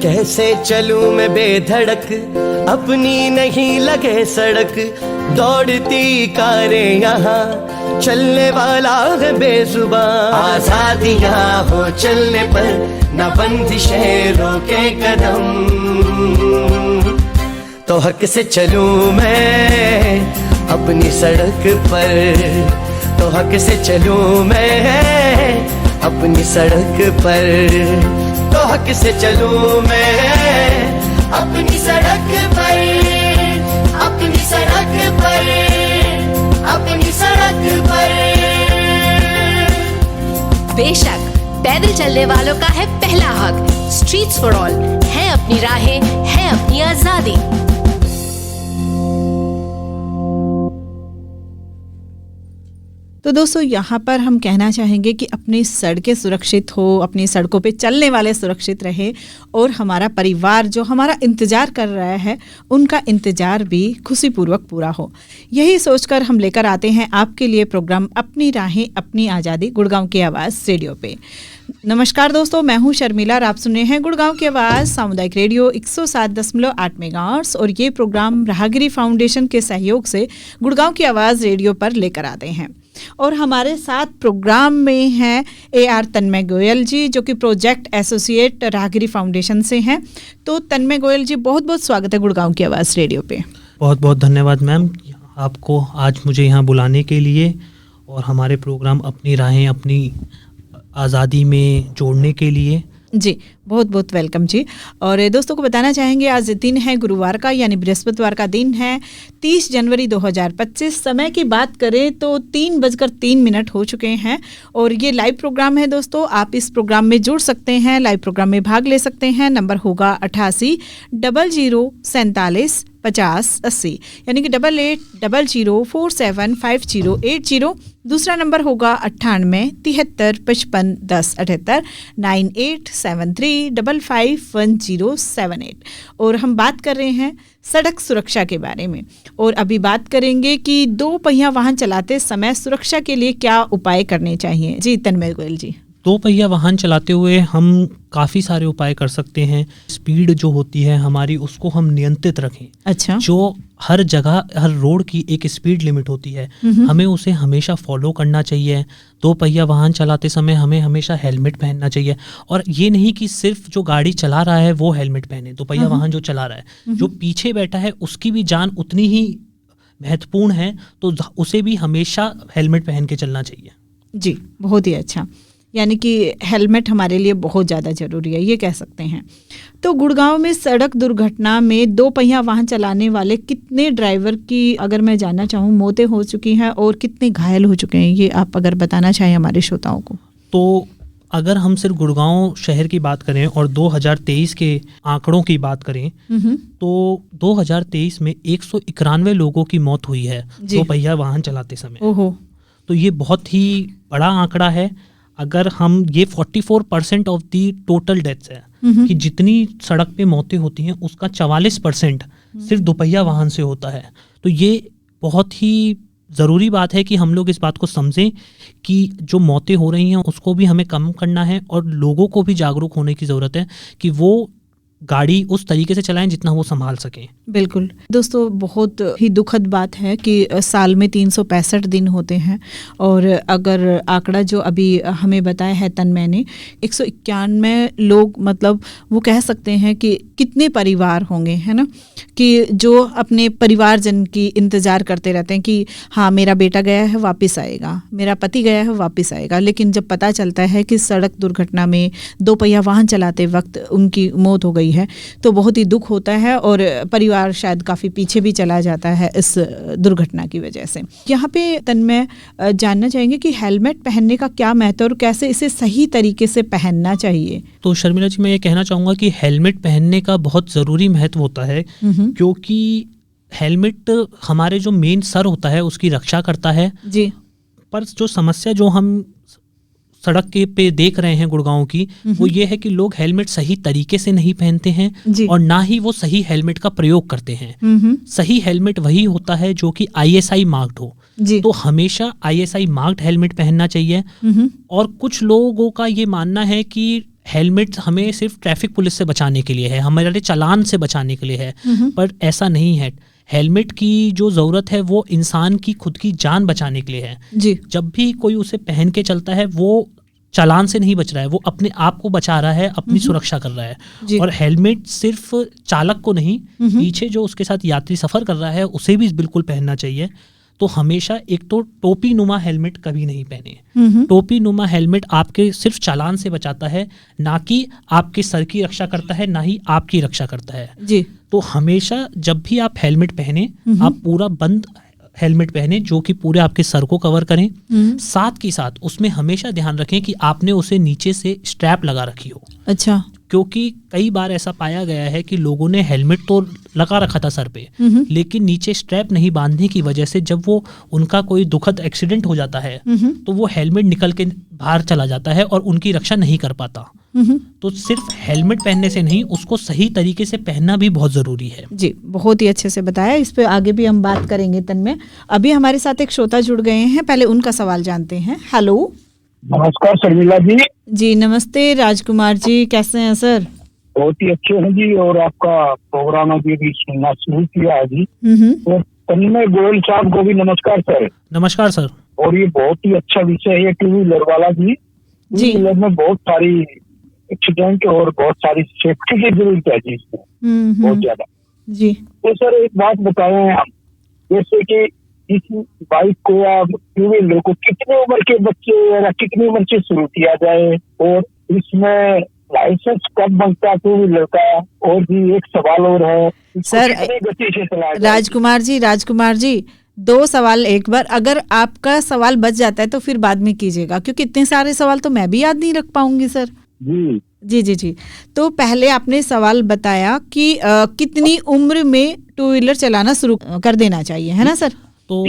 कैसे चलूं मैं बेधड़क, अपनी नहीं लगे सड़क, दौड़ती कारें यहाँ, चलने वाला है बेजुबान। आजादियाँ हो चलने पर, न बंदिशें रोके कदम, तो हक से चलूं मैं अपनी सड़क पर, तो हक से चलूं मैं अपनी सड़क पर, तो हक से चलूं मैं अपनी सड़क पर, अपनी सड़क पर, अपनी सड़क पर। बेशक पैदल चलने वालों का है पहला हक, स्ट्रीट्स फॉर ऑल, है अपनी राहें, है अपनी आजादी। तो दोस्तों यहाँ पर हम कहना चाहेंगे कि अपनी सड़कें सुरक्षित हो, अपनी सड़कों पे चलने वाले सुरक्षित रहे, और हमारा परिवार जो हमारा इंतज़ार कर रहा है उनका इंतज़ार भी खुशीपूर्वक पूरा हो। यही सोचकर हम लेकर आते हैं आपके लिए प्रोग्राम अपनी राहें अपनी आज़ादी, गुड़गांव की आवाज़ रेडियो पे। नमस्कार दोस्तों, मैं हूं शर्मिला और आप सुन रहे हैं गुड़गांव की आवाज़ सामुदायिक रेडियो 107.8 मेगाहर्ट्ज़, और ये प्रोग्राम राहगिरी फाउंडेशन के सहयोग से गुड़गांव की आवाज़ रेडियो पर लेकर आते हैं। और हमारे साथ प्रोग्राम में हैं AR तन्मय गोयल जी, जो कि प्रोजेक्ट एसोसिएट राहगिरी फाउंडेशन से हैं। तो तन्मय गोयल जी, बहुत बहुत स्वागत है गुड़गांव की आवाज़ रेडियो पे। बहुत बहुत धन्यवाद मैम, आपको आज मुझे यहाँ बुलाने के लिए और हमारे प्रोग्राम अपनी राहें अपनी आज़ादी में जोड़ने के लिए। जी बहुत बहुत वेलकम जी। और दोस्तों को बताना चाहेंगे आज दिन है गुरुवार का, यानी बृहस्पतिवार का दिन है, 30 जनवरी 2025। समय की बात करें तो 3:03 हो चुके हैं और ये लाइव प्रोग्राम है दोस्तों। आप इस प्रोग्राम में जुड़ सकते हैं, लाइव प्रोग्राम में भाग ले सकते हैं। नंबर होगा 88 00 47 50 80, यानी कि 8800475080। दूसरा नंबर होगा 98 73 55 10 78 9873551078। और हम बात कर रहे हैं सड़क सुरक्षा के बारे में, और अभी बात करेंगे कि 2 पहिया वाहन चलाते समय सुरक्षा के लिए क्या उपाय करने चाहिए। जी तन्मय गोयल जी। 2 पहिया वाहन चलाते हुए हम काफ़ी सारे उपाय कर सकते हैं। स्पीड जो होती है हमारी, उसको हम नियंत्रित रखें। अच्छा। जो हर जगह, हर रोड की एक स्पीड लिमिट होती है, हमें उसे हमेशा फॉलो करना चाहिए। 2 पहिया वाहन चलाते समय हमें हमेशा हेलमेट पहनना चाहिए, और ये नहीं कि सिर्फ जो गाड़ी चला रहा है वो हेलमेट पहने। 2 पहिया वाहन जो चला रहा है, जो पीछे बैठा है उसकी भी जान उतनी ही महत्वपूर्ण है, तो उसे भी हमेशा हेलमेट पहन के चलना चाहिए। जी बहुत ही अच्छा, यानी कि हेलमेट हमारे लिए बहुत ज़्यादा ज़रूरी है, ये कह सकते हैं। तो गुड़गांव में सड़क दुर्घटना में 2 पहिया वाहन चलाने वाले कितने ड्राइवर की, अगर मैं जानना चाहूँ, मौतें हो चुकी हैं और कितने घायल हो चुके हैं, ये आप अगर बताना चाहें हमारे श्रोताओं को। तो अगर हम सिर्फ गुड़गांव शहर की बात करें और 2023 के आंकड़ों की बात करें, तो 2023 में 191 लोगों की मौत हुई है 2 पहिया वाहन चलाते समय। ओहो। तो ये बहुत ही बड़ा आंकड़ा है। अगर हम ये 44% ऑफ दी टोटल डेथ्स है, कि जितनी सड़क पे मौतें होती हैं उसका 44% सिर्फ 2 पहिया वाहन से होता है। तो ये बहुत ही ज़रूरी बात है कि हम लोग इस बात को समझें कि जो मौतें हो रही हैं उसको भी हमें कम करना है, और लोगों को भी जागरूक होने की ज़रूरत है कि वो गाड़ी उस तरीके से चलाएं जितना वो संभाल सकें। बिल्कुल दोस्तों, बहुत ही दुखद बात है कि साल में 365 दिन होते हैं, और अगर आंकड़ा जो अभी हमें बताया है तन्मय ने, 191 लोग, मतलब वो कह सकते हैं कि कितने परिवार होंगे, है ना, कि जो अपने परिवारजन की इंतज़ार करते रहते हैं कि हाँ मेरा बेटा गया है वापस आएगा, मेरा पति गया है वापस आएगा। लेकिन जब पता चलता है कि सड़क दुर्घटना में 2 पहिया वाहन चलाते वक्त उनकी मौत हो गई है, तो बहुत ही दुख होता है, और परिवार शायद काफ़ी पीछे भी चला जाता है इस दुर्घटना की वजह से। यहाँ पे तन्मय जानना चाहेंगे कि हेलमेट पहनने का क्या महत्व और कैसे इसे सही तरीके से पहनना चाहिए। तो शर्मिला जी, मैं ये कहना चाहूँगा कि हेलमेट पहनने का बहुत ज़रूरी महत्व होता है, क्योंकि हेलमेट हमारे जो मेन सर होता है उसकी रक्षा करता है जी। पर जो समस्या जो हम सड़क के पे देख रहे हैं गुड़गांव की, वो ये है कि लोग हेलमेट सही तरीके से नहीं पहनते हैं, और ना ही वो सही हेलमेट का प्रयोग करते हैं। सही हेलमेट वही होता है जो कि ISI मार्क्ड हो। तो हमेशा ISI मार्क्ड हेलमेट पहनना चाहिए। और कुछ लोगों का ये मानना है कि हेलमेट हमें सिर्फ ट्रैफिक पुलिस से बचाने के लिए है, हमारे चालान से बचाने के लिए है, पर ऐसा नहीं है। हेलमेट की जो ज़रूरत है वो इंसान की खुद की जान बचाने के लिए है जी। जब भी कोई उसे पहन के चलता है वो चालान से नहीं बच रहा है, वो अपने आप को बचा रहा है, अपनी सुरक्षा कर रहा है। और हेलमेट सिर्फ चालक को नहीं, पीछे जो उसके साथ यात्री सफ़र कर रहा है उसे भी बिल्कुल पहनना चाहिए। तो हमेशा एक तो टोपी नुमा हेलमेट कभी नहीं पहने। टोपी नुमा हेलमेट आपके सिर्फ चालान से बचाता है, ना कि आपके सर की रक्षा करता है, ना ही आपकी रक्षा करता है जी। तो हमेशा जब भी आप हेलमेट पहने आप पूरा बंद हेलमेट पहने जो कि पूरे आपके सर को कवर करें। साथ ही साथ उसमें हमेशा ध्यान रखें कि आपने उसे नीचे से स्ट्रैप लगा रखी हो। अच्छा। क्योंकि कई बार ऐसा पाया गया है कि लोगों ने हेलमेट तो लगा रखा था सर पे, लेकिन नीचे स्ट्रैप नहीं बांधने की वजह से जब वो उनका कोई दुखद एक्सीडेंट हो जाता है तो वो हेलमेट निकल के बाहर चला जाता है और उनकी रक्षा नहीं कर पाता। तो सिर्फ हेलमेट पहनने से नहीं, उसको सही तरीके से पहनना भी बहुत ज़रूरी है। जी, बहुत ही अच्छे से बताया। इस पे आगे भी हम बात करेंगे तन में। अभी हमारे साथ एक श्रोता जुड़ गए हैं, पहले उनका सवाल जानते हैं। हेलो, नमस्कार शर्मिला जी। जी नमस्ते राजकुमार जी, कैसे हैं सर? बहुत ही अच्छे हैं जी, और आपका प्रोग्राम अभी भी सुनना शुरू किया है जी। और तन्मय गोयल साहब को भी नमस्कार सर। नमस्कार सर। और ये बहुत ही अच्छा विषय है टू व्हीलर वाला जी। टू व्हीलर में बहुत सारी एक्सीडेंट और बहुत सारी सेफ्टी की जरूरत है जी इसमें, बहुत ज्यादा जी। तो सर एक बात बताएं आप, जैसे कि इस बाइक को या टू व्हीलर को कितने उम्र के बच्चे या कितनी उम्र से शुरू किया जाए, और इसमें लाइसेंस कब बनता है टू व्हीलर का? और भी एक सवाल और है सर, गति से चलाया जाए। राजकुमार जी 2 सवाल एक बार, अगर आपका सवाल बच जाता है तो फिर बाद में कीजिएगा, क्योंकि इतने सारे सवाल तो मैं भी याद नहीं रख पाऊंगी सर। जी। तो पहले आपने सवाल बताया कि कितनी उम्र में टू व्हीलर चलाना शुरू कर देना चाहिए, है ना सर? तो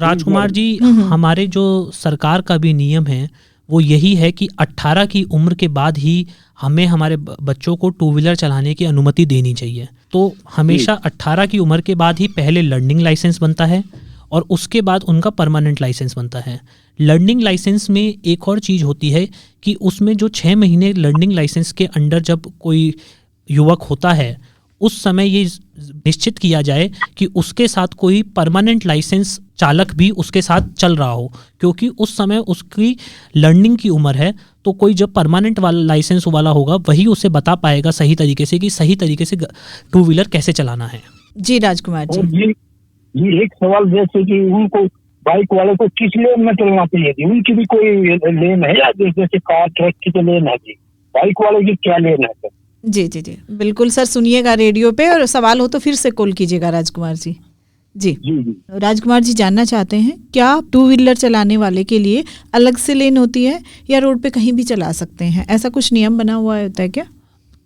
राजकुमार जी, हमारे जो सरकार का भी नियम है वो यही है कि 18 की उम्र के बाद ही हमें हमारे बच्चों को टू व्हीलर चलाने की अनुमति देनी चाहिए। तो हमेशा 18 की उम्र के बाद ही पहले लर्निंग लाइसेंस बनता है और उसके बाद उनका परमानेंट लाइसेंस बनता है। लर्निंग लाइसेंस में एक और चीज़ होती है कि उसमें जो 6 महीने लर्निंग लाइसेंस के अंडर जब कोई युवक होता है उस समय ये निश्चित किया जाए कि उसके साथ कोई परमानेंट लाइसेंस चालक भी उसके साथ चल रहा हो, क्योंकि उस समय उसकी लर्निंग की उम्र है। तो कोई जब परमानेंट वाला लाइसेंस वाला होगा वही उसे बता पाएगा सही तरीके से कि सही तरीके से टू व्हीलर कैसे चलाना है। जी राजकुमार जी। जी एक सवाल, जैसे कि उनको बाइक वाले को किस लेन में चलना चाहिए जी? उनकी भी कोई लेन है या जैसे कार ट्रक की तो लेन है जी, बाइक वाले की क्या लेन है सर? जी बिल्कुल सर, सुनिएगा रेडियो पे, और सवाल हो तो फिर से कॉल कीजिएगा राजकुमार जी। जी। राजकुमार जी जानना चाहते हैं क्या टू व्हीलर चलाने वाले के लिए अलग से लेन होती है या रोड पे कहीं भी चला सकते हैं? ऐसा कुछ नियम बना हुआ होता है क्या?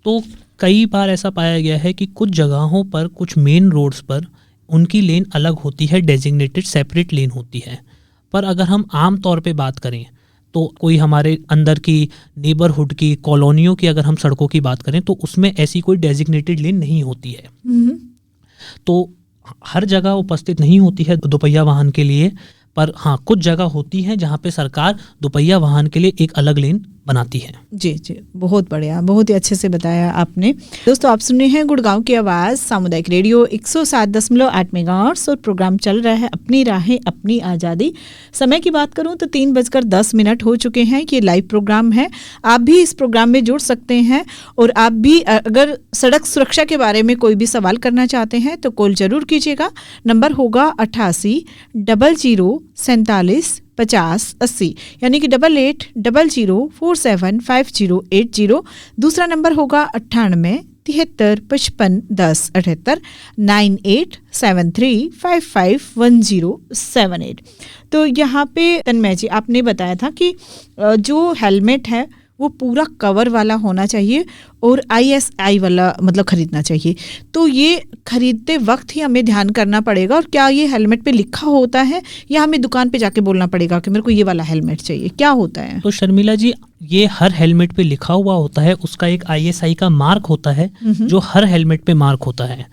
तो कई बार ऐसा पाया गया है कि कुछ जगहों पर, कुछ मेन रोड्स पर उनकी लेन अलग होती है, डेजिग्नेटेड सेपरेट लेन होती है। पर अगर हम आम तौर पे बात करें तो कोई हमारे अंदर की नेबरहुड की कॉलोनियों की अगर हम सड़कों की बात करें तो उसमें ऐसी कोई डेजिग्नेटेड लेन नहीं होती है। तो हर जगह उपस्थित नहीं होती है दोपहिया वाहन के लिए, पर हाँ कुछ जगह होती है जहाँ पे सरकार दोपहिया वाहन के लिए एक अलग लेन बनाती है। जी बहुत बढ़िया, बहुत ही अच्छे से बताया आपने। दोस्तों आप सुन रहे हैं गुड़गांव की आवाज़ सामुदायिक रेडियो 107.8 मेगाहर्ट्ज़ और प्रोग्राम चल रहा है अपनी राहें अपनी आज़ादी। समय की बात करूं तो 3:10 हो चुके हैं। ये लाइव प्रोग्राम है, आप भी इस प्रोग्राम में जुड़ सकते हैं और आप भी अगर सड़क सुरक्षा के बारे में कोई भी सवाल करना चाहते हैं तो कॉल जरूर कीजिएगा। नंबर होगा 88 00 47 50 80, यानी कि 8800 47 5080। दूसरा नंबर होगा 98 73 55 10 78 9873 55 1078। तो यहाँ पे तन्मय जी आपने बताया था कि जो हेलमेट है वो पूरा कवर वाला होना चाहिए और ISI वाला मतलब खरीदना चाहिए। तो ये खरीदते वक्त ही हमें ध्यान करना पड़ेगा, और क्या ये हेलमेट पे लिखा होता है या हमें दुकान पे जाके बोलना पड़ेगा कि मेरे को ये वाला हेलमेट चाहिए? क्या होता है? तो शर्मिला जी, ये हर हेलमेट पे लिखा हुआ होता है, उसका एक ISI का मार्क होता है जो हर हेलमेट पे मार्क होता है।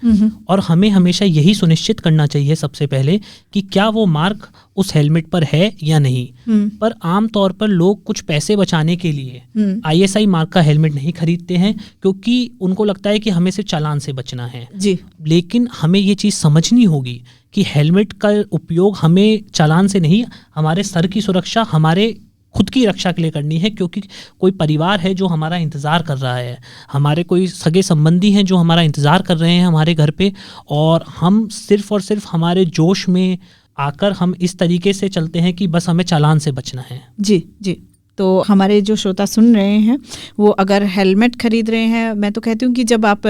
और हमें हमेशा यही सुनिश्चित करना चाहिए सबसे पहले कि क्या वो मार्क उस हेलमेट पर है या नहीं। पर आमतौर पर लोग कुछ पैसे बचाने के लिए ISI मार्क का हेलमेट नहीं खरीदते हैं, क्योंकि उनको लगता है कि हमें सिर्फ चालान से बचना है जी। लेकिन हमें ये चीज़ समझनी होगी कि हेलमेट का उपयोग हमें चालान से नहीं, हमारे सर की सुरक्षा, हमारे खुद की रक्षा के लिए करनी है। क्योंकि कोई परिवार है जो हमारा इंतज़ार कर रहा है, हमारे कोई सगे संबंधी हैं जो हमारा इंतज़ार कर रहे हैं हमारे घर पे, और हम सिर्फ और सिर्फ हमारे जोश में आकर हम इस तरीके से चलते हैं कि बस हमें चालान से बचना है। जी जी। तो हमारे जो श्रोता सुन रहे हैं वो अगर हेलमेट खरीद रहे हैं, मैं तो कहती हूँ कि जब आप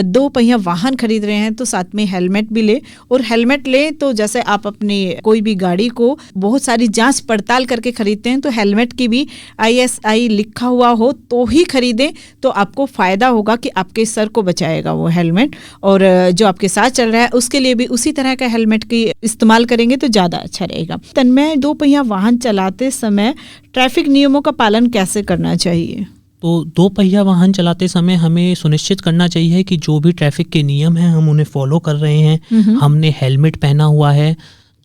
2 पहिया वाहन खरीद रहे हैं तो साथ में हेलमेट भी ले। और हेलमेट ले तो जैसे आप अपनी कोई भी गाड़ी को बहुत सारी जांच पड़ताल करके खरीदते हैं, तो हेलमेट की भी ISI लिखा हुआ हो तो ही खरीदें, तो आपको फ़ायदा होगा कि आपके सर को बचाएगा वो हेलमेट। और जो आपके साथ चल रहा है उसके लिए भी उसी तरह का हेलमेट की इस्तेमाल करेंगे तो ज़्यादा अच्छा रहेगा। तन्मय, 2 पहिया वाहन चलाते समय ट्रैफिक नियमों का पालन कैसे करना चाहिए? तो 2 पहिया वाहन चलाते समय हमें सुनिश्चित करना चाहिए कि जो भी ट्रैफिक के नियम हैं हम उन्हें फॉलो कर रहे हैं, हमने हेलमेट पहना हुआ है।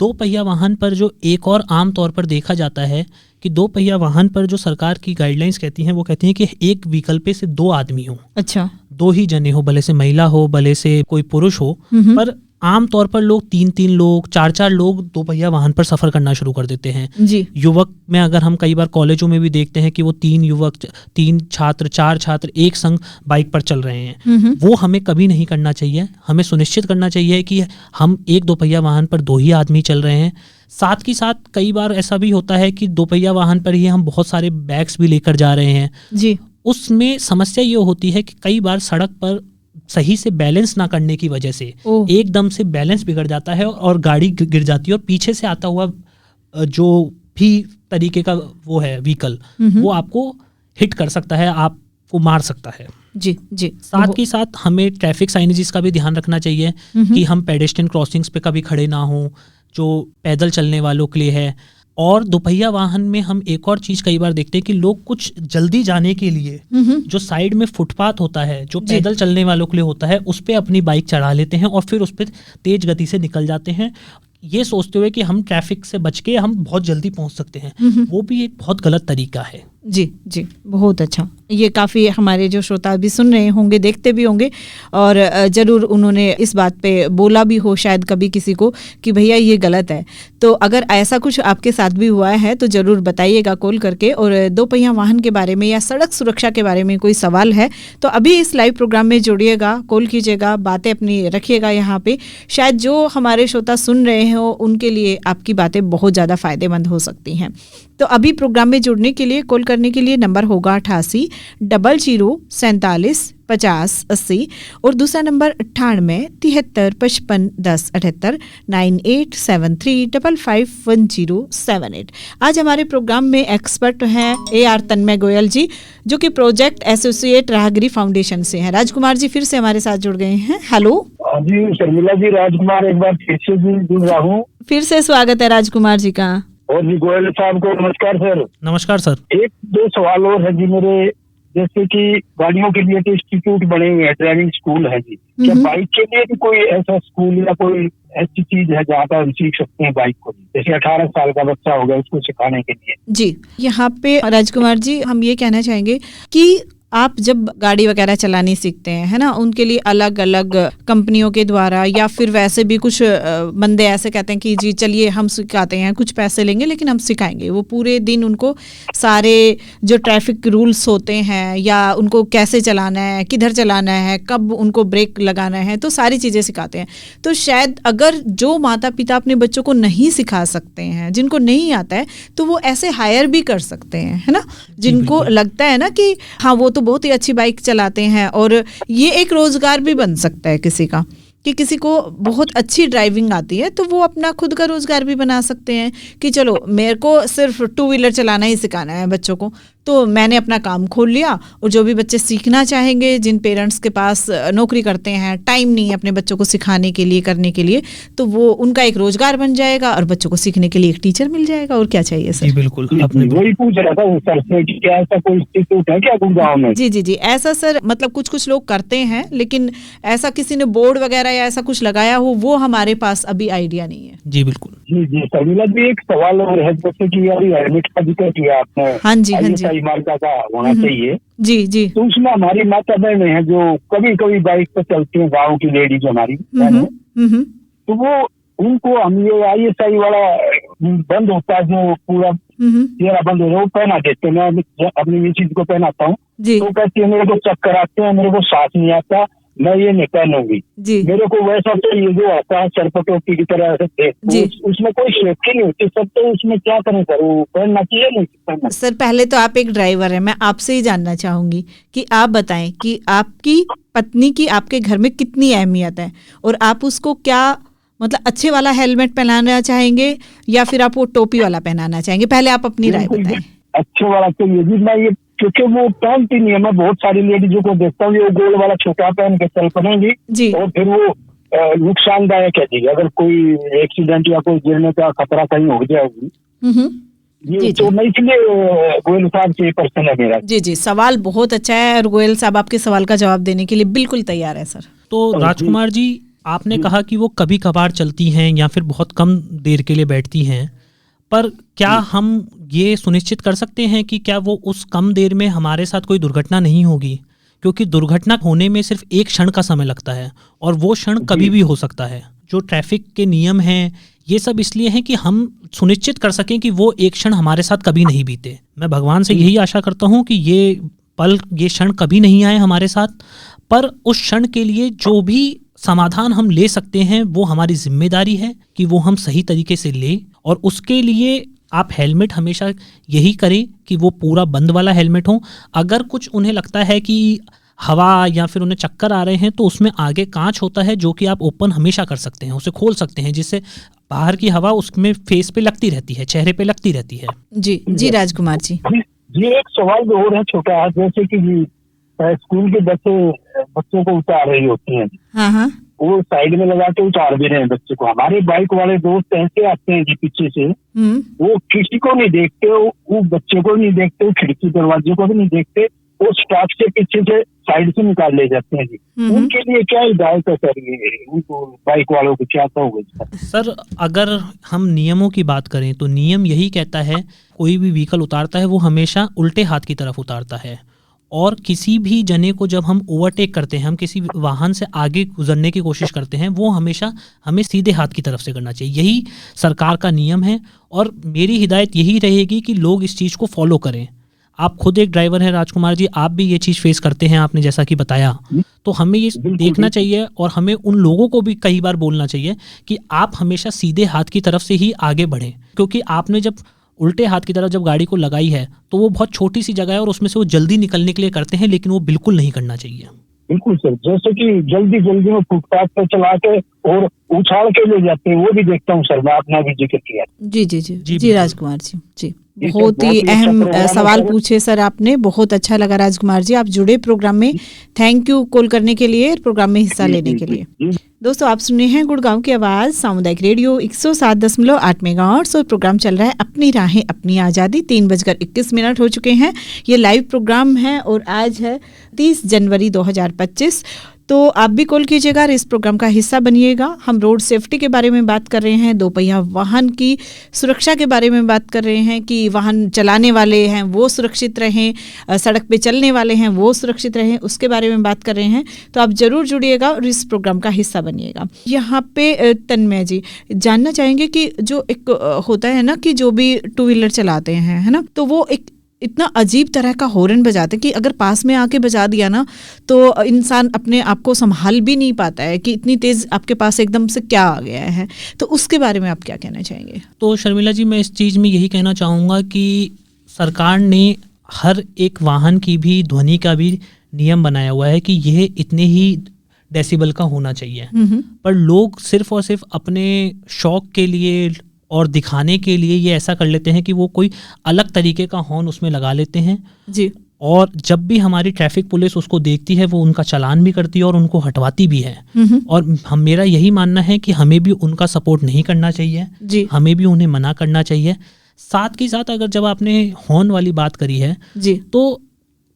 2 पहिया वाहन पर जो एक और आम तौर पर देखा जाता है कि 2 पहिया वाहन पर जो सरकार की गाइडलाइंस कहती हैं वो कहती हैं कि एक व्हीकल पे से 2 आदमी हो। अच्छा। 2 ही जने हो, भले से महिला हो भले से कोई पुरुष हो। पर आम तौर पर लोग 3-3 लोग 4-4 लोग 2 पहिया वाहन पर सफर करना शुरू कर देते हैं। जी। युवक में अगर हम कई बार कॉलेजों में भी देखते हैं कि वो 3 युवक 3 छात्र 4 छात्र एक संग बाइक पर चल रहे हैं, वो हमें कभी नहीं करना चाहिए। हमें सुनिश्चित करना चाहिए कि हम 1 2 पहिया वाहन पर 2 ही आदमी चल रहे हैं। साथ ही साथ कई बार ऐसा भी होता है कि 2 पहिया वाहन पर ही हम बहुत सारे बैग्स भी लेकर जा रहे हैं। जी। उसमें समस्या ये होती है कि कई बार सड़क पर सही से बैलेंस ना करने की वजह से एकदम से बैलेंस बिगड़ जाता है और गाड़ी गिर जाती है, और पीछे से आता हुआ जो भी तरीके का वो है व्हीकल वो आपको हिट कर सकता है, आपको मार सकता है। जी जी। साथ ही साथ हमें ट्रैफिक साइनेजेस का भी ध्यान रखना चाहिए कि हम पेडेस्ट्रियन क्रॉसिंग्स पे कभी खड़े ना हों, जो पैदल चलने वालों के लिए है। और 2 पहिया वाहन में हम एक और चीज़ कई बार देखते हैं कि लोग कुछ जल्दी जाने के लिए जो साइड में फुटपाथ होता है जो पैदल चलने वालों के लिए होता है उस पे अपनी बाइक चढ़ा लेते हैं और फिर उस पर तेज गति से निकल जाते हैं, ये सोचते हुए कि हम ट्रैफिक से बच के हम बहुत जल्दी पहुंच सकते हैं। वो भी एक बहुत गलत तरीका है। जी जी, बहुत अच्छा। ये काफ़ी हमारे जो श्रोता भी सुन रहे होंगे, देखते भी होंगे, और ज़रूर उन्होंने इस बात पे बोला भी हो शायद कभी किसी को कि भैया ये गलत है। तो अगर ऐसा कुछ आपके साथ भी हुआ है तो ज़रूर बताइएगा कॉल करके। और 2 पहिया वाहन के बारे में या सड़क सुरक्षा के बारे में कोई सवाल है तो अभी इस लाइव प्रोग्राम में जुड़िएगा, कॉल कीजिएगा, बातें अपनी रखिएगा यहाँ पे। शायद जो हमारे श्रोता सुन रहे हो उनके लिए आपकी बातें बहुत ज़्यादा फ़ायदेमंद हो सकती हैं। तो अभी प्रोग्राम में जुड़ने के लिए, कॉल करने के लिए नंबर होगा 88 00 47 50 80 और दूसरा नंबर 98 73 55 10 78 9873 55 1078। आज हमारे प्रोग्राम में एक्सपर्ट हैं AR तन्मय गोयल जी, जो कि प्रोजेक्ट एसोसिएट राहगिरी फाउंडेशन से हैं। राजकुमार जी फिर से हमारे साथ जुड़ गए हैं। हेलो जी शर्मिला जी, राजकुमार एक बार फिर से जुड़ रहा हूँ। फिर से स्वागत है राजकुमार जी का। और जी गोयल साहब को नमस्कार सर। नमस्कार सर। 1-2 सवाल और है जी मेरे, जैसे कि गाड़ियों के लिए तो इंस्टीट्यूट बने हुए हैं, ड्राइविंग स्कूल है जी, क्या बाइक के लिए भी कोई ऐसा स्कूल या कोई ऐसी चीज है जहाँ पर हम सीख सकते हैं बाइक को? जैसे 18 साल का बच्चा होगा उसको सिखाने के लिए। जी, यहाँ पे राजकुमार जी हम ये कहना चाहेंगे कि आप जब गाड़ी वगैरह चलानी सीखते हैं, है ना, उनके लिए अलग अलग कंपनियों के द्वारा या फिर वैसे भी कुछ बंदे ऐसे कहते हैं कि जी चलिए हम सिखाते हैं, कुछ पैसे लेंगे लेकिन हम सिखाएंगे। वो पूरे दिन उनको सारे जो ट्रैफिक रूल्स होते हैं या उनको कैसे चलाना है, किधर चलाना है, कब उनको ब्रेक लगाना है, तो सारी चीज़ें सिखाते हैं। तो शायद अगर जो माता पिता अपने बच्चों को नहीं सिखा सकते हैं, जिनको नहीं आता है, तो वो ऐसे हायर भी कर सकते हैं, है ना, जिनको लगता है ना कि हाँ वो तो बहुत ही अच्छी बाइक चलाते हैं और ये एक रोजगार भी बन सकता है किसी का। कि किसी को बहुत अच्छी ड्राइविंग आती है तो वो अपना खुद का रोजगार भी बना सकते हैं कि चलो मेरे को सिर्फ 2 व्हीलर चलाना ही सिखाना है बच्चों को, तो मैंने अपना काम खोल लिया। और जो भी बच्चे सीखना चाहेंगे, जिन पेरेंट्स के पास नौकरी करते हैं, टाइम नहीं है अपने बच्चों को सिखाने के लिए, करने के लिए, तो वो उनका एक रोजगार बन जाएगा और बच्चों को सीखने के लिए एक टीचर मिल जाएगा। और क्या चाहिए सर? जी बिल्कुल, आपने वही पूछ रहा था सर से कि क्या ऐसा कोई इंस्टीट्यूट है क्या गुड़गांव में? जी जी जी, ऐसा सर मतलब कुछ लोग करते हैं, लेकिन ऐसा किसी ने बोर्ड वगैरह या ऐसा कुछ लगाया हो वो हमारे पास अभी आइडिया नहीं है। जी बिल्कुल। जी जी शर्मिला जी, एक सवाल और है, जैसे कि अभी हेलमेट का जिक्र किया आपने। हाँ जी हाँ जी, मार्का का होना चाहिए। जी जी। तो उसमें हमारी माता बहन है जो कभी कभी बाइक पे चलती है, गाँव की लेडीज हमारी, तो वो उनको हम ये ISI वाला बंद होता है जो पूरा चेहरा बंद हो रहा है, वो पहना देते हैं। मैं अपनी ये चीज को पहनाता हूँ तो कहती है मेरे को चक्कर आते हैं, मेरे को सांस नहीं आता, मैं ये नहीं पहनूंगी। मेरे को वैसा चाहिए जो आता है सरपटोपी की तरह से, उसमें कोई सेफ्टी नहीं होती सब, तो उसमें क्या करें सर? वो पहनना चाहिए नहीं पहनना? सर पहले तो आप एक ड्राइवर हैं, मैं आपसे ही जानना चाहूंगी कि आप बताएं कि आपकी पत्नी की आपके घर में कितनी अहमियत है और आप उसको क्या मतलब अच्छे वाला हेलमेट पहनाना चाहेंगे या फिर आप वो टोपी वाला पहनाना चाहेंगे? पहले आप अपनी राय बताएं। अच्छे वाला चाहिए जी, मैं ये क्योंकि वो पहनती नहीं है। मैं बहुत सारी लेडीजों को देखता हूँ ये गोल वाला छोटा पहन के चल पड़ेंगी और फिर वो नुकसानदायक है जी। अगर कोई एक्सीडेंट या कोई गिरने का खतरा कहीं हो जाएगी, ये तो मैं इसलिए गोयल साहब से प्रश्न है मेरा। जी जी, सवाल बहुत अच्छा है और गोयल साहब आपके सवाल का जवाब देने के लिए बिल्कुल तैयार है सर। तो राजकुमार जी, आपने कहा कि वो कभी कभार चलती हैं या फिर बहुत कम देर के लिए बैठती हैं, पर क्या हम ये सुनिश्चित कर सकते हैं कि क्या वो उस कम देर में हमारे साथ कोई दुर्घटना नहीं होगी? क्योंकि दुर्घटना होने में सिर्फ एक क्षण का समय लगता है और वो क्षण कभी भी हो सकता है। जो ट्रैफिक के नियम हैं ये सब इसलिए हैं कि हम सुनिश्चित कर सकें कि वो एक क्षण हमारे साथ कभी नहीं बीते। मैं भगवान से यही आशा करता हूँ कि ये क्षण कभी नहीं आए हमारे साथ, पर उस क्षण के लिए जो भी समाधान हम ले सकते हैं वो हमारी जिम्मेदारी है कि वो हम सही तरीके से लें। और उसके लिए आप हेलमेट हमेशा यही करें कि वो पूरा बंद वाला हेलमेट हो। अगर कुछ उन्हें लगता है कि हवा या फिर उन्हें चक्कर आ रहे हैं तो उसमें आगे कांच होता है जो कि आप ओपन हमेशा कर सकते हैं, उसे खोल सकते हैं, जिससे बाहर की हवा उसमें फेस पे लगती रहती है, चेहरे पे लगती रहती है। जी जी राजकुमार जी, ये एक सवाल और है छोटा, जैसे कि स्कूल के बच्चों को उतार रही होती हैं, हाँ, वो साइड में लगा के उतार भी रहे हैं बच्चे को। हमारे बाइक वाले दोस्त ऐसे आते हैं जी पीछे से, वो किसी को नहीं देखते, वो बच्चे को नहीं देखते, वो खिड़की दरवाजे को भी नहीं देखते, वो स्टॉप से पीछे से साइड से निकाल ले जाते हैं जी। उनके लिए क्या हिदायत है सर? ये उनको बाइक वालों को क्या कहोगे सर? अगर हम नियमों की बात करें तो नियम यही कहता है कोई भी व्हीकल उतारता है वो हमेशा उल्टे हाथ की तरफ उतारता है। और किसी भी जने को जब हम ओवरटेक करते हैं, हम किसी वाहन से आगे गुजरने की कोशिश करते हैं, वो हमेशा हमें सीधे हाथ की तरफ से करना चाहिए। यही सरकार का नियम है और मेरी हिदायत यही रहेगी कि लोग इस चीज़ को फॉलो करें। आप खुद एक ड्राइवर हैं राजकुमार जी, आप भी ये चीज़ फेस करते हैं, आपने जैसा कि बताया, तो हमें ये देखना चाहिए और हमें उन लोगों को भी कई बार बोलना चाहिए कि आप हमेशा सीधे हाथ की तरफ से ही आगे बढ़ें। क्योंकि आपने जब उल्टे हाथ की तरफ जब गाड़ी को लगाई है तो वो बहुत छोटी सी जगह है और उसमें से वो जल्दी निकलने के लिए करते हैं, लेकिन वो बिल्कुल नहीं करना चाहिए। बिल्कुल सर, जैसे कि जल्दी में फुटपाथ पर चला के और उछाल के ले जाते हैं, वो भी देखता हूँ सर, मैं अपना भी जिक्र किया। जी जी जी जी, जी राजकुमार जी, बहुत ही अहम सवाल पूछे सर आपने, बहुत अच्छा लगा राजकुमार जी, आप जुड़े प्रोग्राम में। थैंक यू कॉल करने के लिए, प्रोग्राम में हिस्सा लेने के लिए। दोस्तों आप सुने हैं गुड़गांव की आवाज़ सामुदायिक रेडियो 107.8 मेगाहर्ट्ज़ और प्रोग्राम चल रहा है अपनी राहें अपनी आज़ादी। 3:21 हो चुके हैं। ये लाइव प्रोग्राम है और आज है 30 जनवरी 2025। तो आप भी कॉल कीजिएगा और इस प्रोग्राम का हिस्सा बनिएगा। हम रोड सेफ्टी के बारे में बात कर रहे हैं, दोपहिया वाहन की सुरक्षा के बारे में बात कर रहे हैं कि वाहन चलाने वाले हैं वो सुरक्षित रहें, सड़क पे चलने वाले हैं वो सुरक्षित रहें, उसके बारे में बात कर रहे हैं। तो आप ज़रूर जुड़िएगा और इस प्रोग्राम का हिस्सा बनिएगा। यहाँ पे तन्मय जी जानना चाहेंगे कि जो एक होता है ना कि जो भी 2 व्हीलर चलाते हैं, है ना, तो वो एक इतना अजीब तरह का हॉर्न बजाते हैं कि अगर पास में आके बजा दिया ना तो इंसान अपने आप को संभाल भी नहीं पाता है कि इतनी तेज़ आपके पास एकदम से क्या आ गया है। तो उसके बारे में आप क्या कहना चाहेंगे? तो शर्मिला जी, मैं इस चीज़ में यही कहना चाहूँगा कि सरकार ने हर एक वाहन की भी ध्वनि का भी नियम बनाया हुआ है कि यह इतने ही डेसिबल का होना चाहिए। पर लोग सिर्फ और सिर्फ अपने शौक के लिए और दिखाने के लिए ये ऐसा कर लेते हैं कि वो कोई अलग तरीके का हॉर्न उसमें लगा लेते हैं जी। और जब भी हमारी ट्रैफिक पुलिस उसको देखती है वो उनका चालान भी करती है और उनको हटवाती भी है। और मेरा यही मानना है कि हमें भी उनका सपोर्ट नहीं करना चाहिए जी। हमें भी उन्हें मना करना चाहिए। साथ के साथ अगर जब आपने हॉर्न वाली बात करी है जी, तो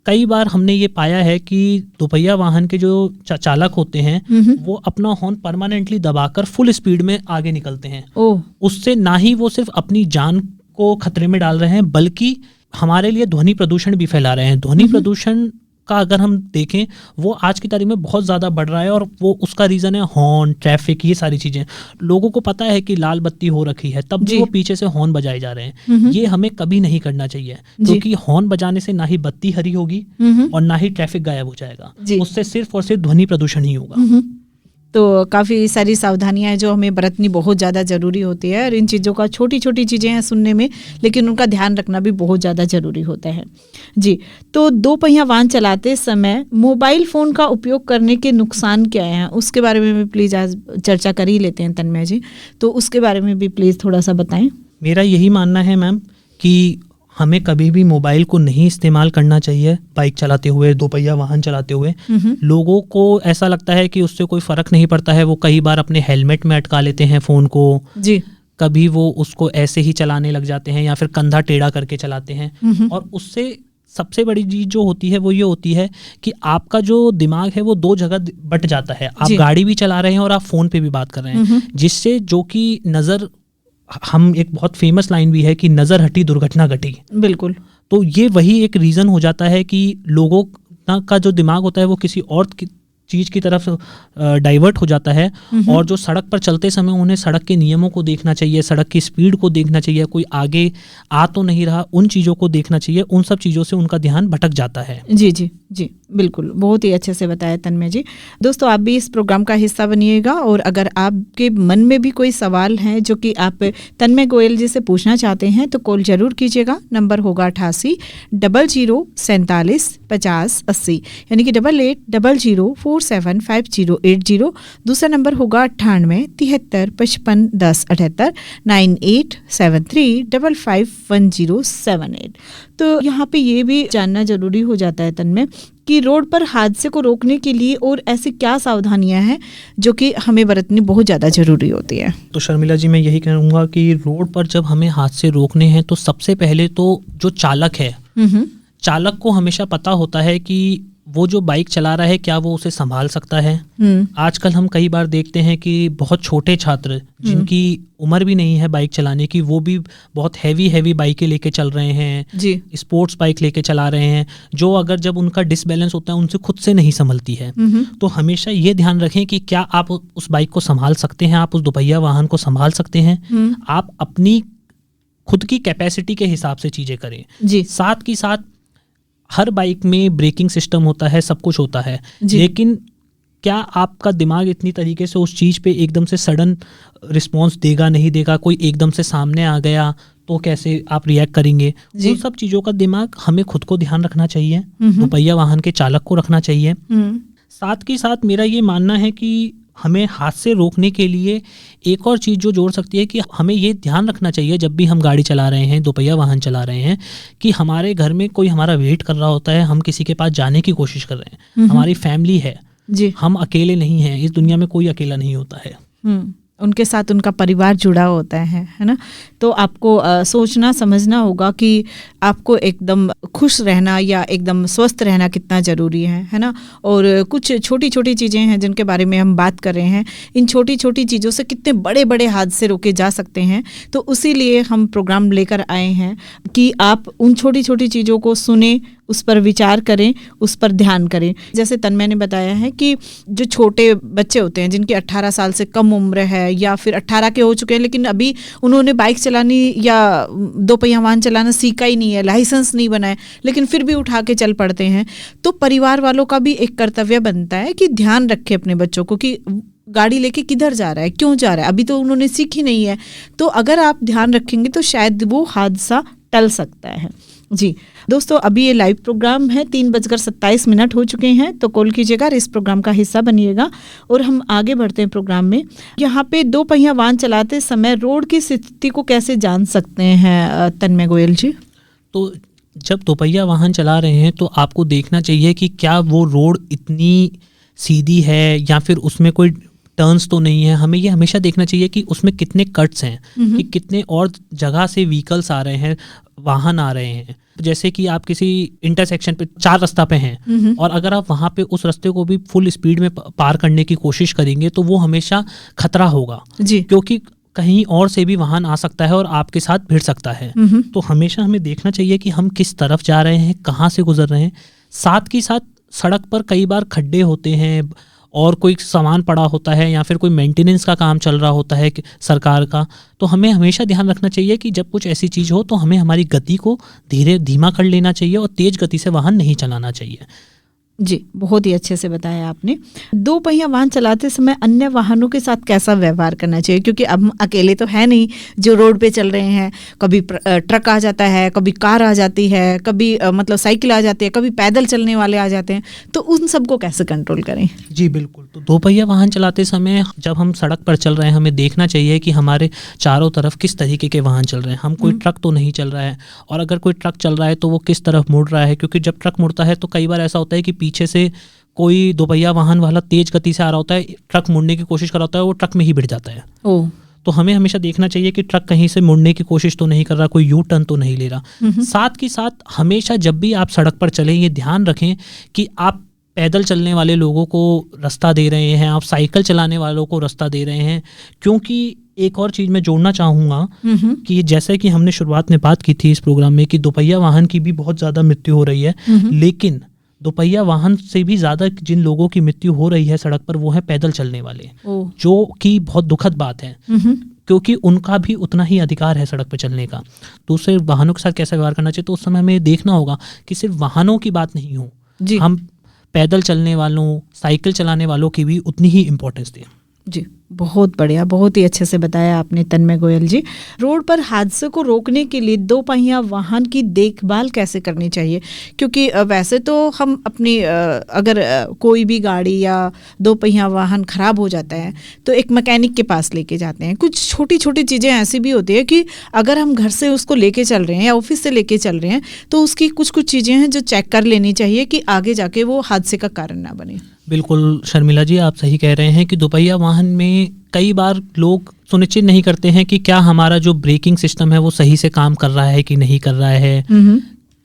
कई बार हमने ये पाया है कि दोपहिया वाहन के जो चालक होते हैं वो अपना हॉर्न परमानेंटली दबाकर फुल स्पीड में आगे निकलते हैं। ओह, उससे ना ही वो सिर्फ अपनी जान को खतरे में डाल रहे हैं बल्कि हमारे लिए ध्वनि प्रदूषण भी फैला रहे हैं। ध्वनि प्रदूषण का अगर हम देखें वो आज की तारीख में बहुत ज़्यादा बढ़ रहा है और वो उसका रीज़न है हॉर्न, ट्रैफिक, ये सारी चीज़ें। लोगों को पता है कि लाल बत्ती हो रखी है तब भी वो पीछे से हॉर्न बजाए जा रहे हैं। ये हमें कभी नहीं करना चाहिए क्योंकि हॉर्न बजाने से ना ही बत्ती हरी होगी और ना ही ट्रैफिक गायब हो जाएगा। उससे सिर्फ और सिर्फ ध्वनि प्रदूषण ही होगा। तो काफ़ी सारी सावधानियां हैं जो हमें बरतनी बहुत ज़्यादा ज़रूरी होती है और इन चीज़ों का छोटी छोटी चीज़ें हैं सुनने में, लेकिन उनका ध्यान रखना भी बहुत ज़्यादा ज़रूरी होता है जी। तो दो पहिया वाहन चलाते समय मोबाइल फ़ोन का उपयोग करने के नुकसान क्या हैं उसके बारे में भी प्लीज़ आज चर्चा कर ही लेते हैं तन्मय जी, तो उसके बारे में भी प्लीज़ थोड़ा सा बताएं। मेरा यही मानना है मैम कि हमें कभी भी मोबाइल को नहीं इस्तेमाल करना चाहिए बाइक चलाते हुए, दोपहिया वाहन चलाते हुए। लोगों को ऐसा लगता है कि उससे कोई फ़र्क नहीं पड़ता है, वो कई बार अपने हेलमेट में अटका लेते हैं फ़ोन को जी। कभी वो उसको ऐसे ही चलाने लग जाते हैं या फिर कंधा टेढ़ा करके चलाते हैं। और उससे सबसे बड़ी चीज़ जो होती है वो ये होती है कि आपका जो दिमाग है वो दो जगह बट जाता है। आप गाड़ी भी चला रहे हैं और आप फ़ोन पे भी बात कर रहे हैं, जिससे जो कि नज़र, हम एक बहुत फेमस लाइन भी है कि नज़र हटी दुर्घटना घटी। बिल्कुल। तो ये वही एक रीज़न हो जाता है कि लोगों का जो दिमाग होता है वो किसी और चीज़ की तरफ डाइवर्ट हो जाता है। और जो सड़क पर चलते समय उन्हें सड़क के नियमों को देखना चाहिए, सड़क की स्पीड को देखना चाहिए, कोई आगे आ तो नहीं रहा, उन चीज़ों को देखना चाहिए। उन सब चीज़ों से उनका ध्यान भटक जाता है। जी जी जी, बिल्कुल, बहुत ही अच्छे से बताया तन्मय जी। दोस्तों, आप भी इस प्रोग्राम का हिस्सा बनिएगा और अगर आपके मन में भी कोई सवाल है जो कि आप तन्मय गोयल जी से पूछना चाहते हैं तो कॉल जरूर कीजिएगा। नंबर होगा 88 00 47 50 80, यानी कि 8800 47 5080। दूसरा नंबर होगा 98 73 55 10 78 9873 55 1078। तो यहाँ पे ये भी जानना जरूरी हो जाता है तन्मय कि रोड पर हादसे को रोकने के लिए और ऐसी क्या सावधानियां हैं जो कि हमें बरतनी बहुत ज़्यादा ज़रूरी होती है। तो शर्मिला जी, मैं यही कहूँगा कि रोड पर जब हमें हादसे रोकने हैं तो सबसे पहले तो जो चालक है, चालक को हमेशा पता होता है कि वो जो बाइक चला रहा है क्या वो उसे संभाल सकता है। आजकल हम कई बार देखते हैं कि बहुत छोटे छात्र जिनकी उम्र भी नहीं है बाइक चलाने की, वो भी बहुत हैवी बाइकें लेके चल रहे हैं जी, स्पोर्ट्स बाइक लेके चला रहे हैं, जो अगर जब उनका डिसबैलेंस होता है उनसे खुद से नहीं संभलती है। तो हमेशा ये ध्यान रखें कि क्या आप उस बाइक को संभाल सकते हैं, आप उस दोपहिया वाहन को संभाल सकते हैं। आप अपनी खुद की कैपेसिटी के हिसाब से चीज़ें करें जी। साथ की साथ हर बाइक में ब्रेकिंग सिस्टम होता है, सब कुछ होता है, लेकिन क्या आपका दिमाग इतनी तरीके से उस चीज़ पे एकदम से सडन रिस्पॉन्स देगा, नहीं देगा? कोई एकदम से सामने आ गया तो कैसे आप रिएक्ट करेंगे? उन सब चीज़ों का दिमाग हमें खुद को ध्यान रखना चाहिए, दोपहिया वाहन के चालक को रखना चाहिए। साथ ही साथ मेरा ये मानना है कि हमें हादसे रोकने के लिए एक और चीज़ जो जोड़ सकती है कि हमें ये ध्यान रखना चाहिए जब भी हम गाड़ी चला रहे हैं, दोपहिया वाहन चला रहे हैं, कि हमारे घर में कोई हमारा वेट कर रहा होता है, हम किसी के पास जाने की कोशिश कर रहे हैं, हमारी फैमिली है जी, हम अकेले नहीं हैं। इस दुनिया में कोई अकेला नहीं होता है, उनके साथ उनका परिवार जुड़ा होता है ना। तो आपको सोचना समझना होगा कि आपको एकदम खुश रहना या एकदम स्वस्थ रहना कितना ज़रूरी है ना। और कुछ छोटी छोटी चीज़ें हैं जिनके बारे में हम बात कर रहे हैं, इन छोटी छोटी चीज़ों से कितने बड़े बड़े हादसे रोके जा सकते हैं। तो उसी लिए हम प्रोग्राम लेकर आए हैं कि आप उन छोटी छोटी चीज़ों को सुने, उस पर विचार करें, उस पर ध्यान करें। जैसे तन्मय ने बताया है कि जो छोटे बच्चे होते हैं जिनकी 18 साल से कम उम्र है या फिर 18 के हो चुके हैं लेकिन अभी उन्होंने बाइक चलानी या दोपहिया वाहन चलाना सीखा ही नहीं है, लाइसेंस नहीं बनाए, लेकिन फिर भी उठा के चल पड़ते हैं, तो परिवार वालों का भी एक कर्तव्य बनता है कि ध्यान रखें अपने बच्चों को कि गाड़ी लेके किधर जा रहा है, क्यों जा रहा है, अभी तो उन्होंने सीखी नहीं है। तो अगर आप ध्यान रखेंगे तो शायद वो हादसा टल सकता है। जी दोस्तों, अभी ये लाइव प्रोग्राम है, 3:27 हो चुके हैं, तो कॉल कीजिएगा और इस प्रोग्राम का हिस्सा बनिएगा और हम आगे बढ़ते हैं प्रोग्राम में। यहाँ पे 2 पहिया वाहन चलाते समय रोड की स्थिति को कैसे जान सकते हैं तन्मय गोयल जी? तो जब दोपहिया वाहन चला रहे हैं तो आपको देखना चाहिए कि क्या वो रोड इतनी सीधी है या फिर उसमें कोई टर्न्स तो नहीं है। हमें ये हमेशा देखना चाहिए कि उसमें कितने कट्स हैं, कि कितने और जगह से व्हीकल्स आ रहे हैं, वाहन आ रहे हैं। जैसे कि आप किसी इंटरसेक्शन पे 4 रास्ता पे हैं और अगर आप वहाँ पे उस रास्ते को भी फुल स्पीड में पार करने की कोशिश करेंगे तो वो हमेशा खतरा होगा जी, क्योंकि कहीं और से भी वाहन आ सकता है और आपके साथ भिड़ सकता है। तो हमेशा हमें देखना चाहिए कि हम किस तरफ जा रहे हैं, कहाँ से गुजर रहे हैं। साथ ही साथ सड़क पर कई बार खड्डे होते हैं और कोई सामान पड़ा होता है या फिर कोई मेंटेनेंस का काम चल रहा होता है सरकार का, तो हमें हमेशा ध्यान रखना चाहिए कि जब कुछ ऐसी चीज़ हो तो हमें हमारी गति को धीमा कर लेना चाहिए और तेज़ गति से वाहन नहीं चलाना चाहिए। जी, बहुत ही अच्छे से बताया आपने। 2 पहिया वाहन चलाते समय अन्य वाहनों के साथ कैसा व्यवहार करना चाहिए, क्योंकि अब हम अकेले तो है नहीं जो रोड पे चल रहे हैं। कभी ट्रक आ जाता है, कभी कार आ जाती है, कभी मतलब साइकिल आ जाती है, कभी पैदल चलने वाले आ जाते हैं, तो उन सबको कैसे कंट्रोल करें? जी बिल्कुल, तो 2 पहिया वाहन चलाते समय जब हम सड़क पर चल रहे हैं हमें देखना चाहिए कि हमारे चारों तरफ किस तरीके के वाहन चल रहे हैं। हम कोई ट्रक तो नहीं चल रहा है, और अगर कोई ट्रक चल रहा है तो वो किस तरफ मुड़ रहा है, क्योंकि जब ट्रक मुड़ता है तो कई बार ऐसा होता है कि पीछे से कोई 2 पहिया वाहन वाला तेज गति से आ रहा होता है, ट्रक मुड़ने की कोशिश कर रहा होता है, वो ट्रक में ही भिड़ जाता है। तो हमें हमेशा देखना चाहिए कि ट्रक कहीं से मुड़ने की कोशिश तो नहीं कर रहा, कोई यू टर्न तो नहीं ले रहा। साथ ही साथ हमेशा जब भी आप सड़क पर चलें ये ध्यान रखें कि आप पैदल चलने वाले लोगों को रास्ता दे रहे हैं, आप साइकिल चलाने वालों को रास्ता दे रहे हैं। क्योंकि एक और चीज़ मैं जोड़ना चाहूँगा कि जैसे कि हमने शुरुआत में बात की थी इस प्रोग्राम में कि 2 पहिया वाहन की भी बहुत ज़्यादा मृत्यु हो रही है, लेकिन 2 पहिया वाहन से भी ज़्यादा जिन लोगों की मृत्यु हो रही है सड़क पर वो है पैदल चलने वाले, जो कि बहुत दुखद बात है, क्योंकि उनका भी उतना ही अधिकार है सड़क पर चलने का। दूसरे वाहनों के साथ कैसा व्यवहार करना चाहिए, तो उस समय हमें देखना होगा कि सिर्फ वाहनों की बात नहीं हो, हम पैदल चलने वालों, साइकिल चलाने वालों की भी उतनी ही इम्पोर्टेंस दें। जी, बहुत बढ़िया, बहुत ही अच्छे से बताया आपने तन्मय गोयल जी। रोड पर हादसे को रोकने के लिए 2 पहिया वाहन की देखभाल कैसे करनी चाहिए? क्योंकि वैसे तो हम अपनी अगर कोई भी गाड़ी या 2 पहिया वाहन खराब हो जाता है तो एक मैकेनिक के पास लेके जाते हैं। कुछ छोटी छोटी चीज़ें ऐसी भी होती है कि अगर हम घर से उसको लेके चल रहे हैं या ऑफिस से लेके चल रहे हैं तो उसकी कुछ चीज़ें हैं जो चेक कर लेनी चाहिए कि आगे जाके वो हादसे का कारण ना बने। बिल्कुल शर्मिला जी, आप सही कह रहे हैं कि 2 पहिया वाहन में कई बार लोग सुनिश्चित नहीं करते हैं कि क्या हमारा जो ब्रेकिंग सिस्टम है वो सही से काम कर रहा है कि नहीं कर रहा है,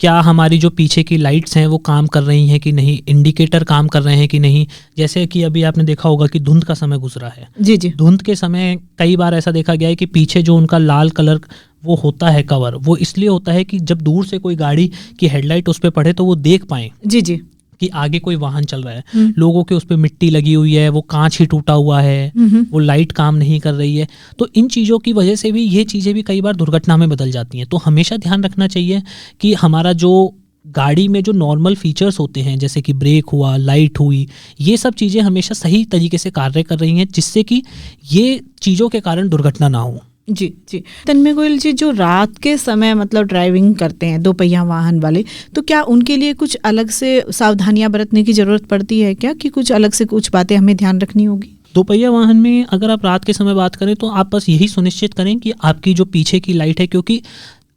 क्या हमारी जो पीछे की लाइट्स हैं वो काम कर रही हैं कि नहीं, इंडिकेटर काम कर रहे हैं कि नहीं। जैसे कि अभी आपने देखा होगा कि धुंध का समय गुजरा है। जी। धुंध के समय कई बार ऐसा देखा गया है कि पीछे जो उनका लाल कलर वो होता है कवर, वो इसलिए होता है कि जब दूर से कोई गाड़ी की हेडलाइट उस पर पड़े तो वो देख पाए जी कि आगे कोई वाहन चल रहा है। लोगों के उस पर मिट्टी लगी हुई है, वो कांच ही टूटा हुआ है, वो लाइट काम नहीं कर रही है, तो इन चीज़ों की वजह से भी ये चीज़ें भी कई बार दुर्घटना में बदल जाती हैं। तो हमेशा ध्यान रखना चाहिए कि हमारा जो गाड़ी में जो नॉर्मल फीचर्स होते हैं जैसे कि ब्रेक हुआ, लाइट हुई, ये सब चीज़ें हमेशा सही तरीके से कार्य कर रही हैं, जिससे कि ये चीज़ों के कारण दुर्घटना ना हो। जी जी। तन्मय गोयल जी, जो रात के समय मतलब ड्राइविंग करते हैं 2 पहिया वाहन वाले, तो क्या उनके लिए कुछ अलग से सावधानियां बरतने की जरूरत पड़ती है क्या, कि कुछ अलग से कुछ बातें हमें ध्यान रखनी होगी? 2 पहिया वाहन में अगर आप रात के समय बात करें तो आप बस यही सुनिश्चित करें कि आपकी जो पीछे की लाइट है, क्योंकि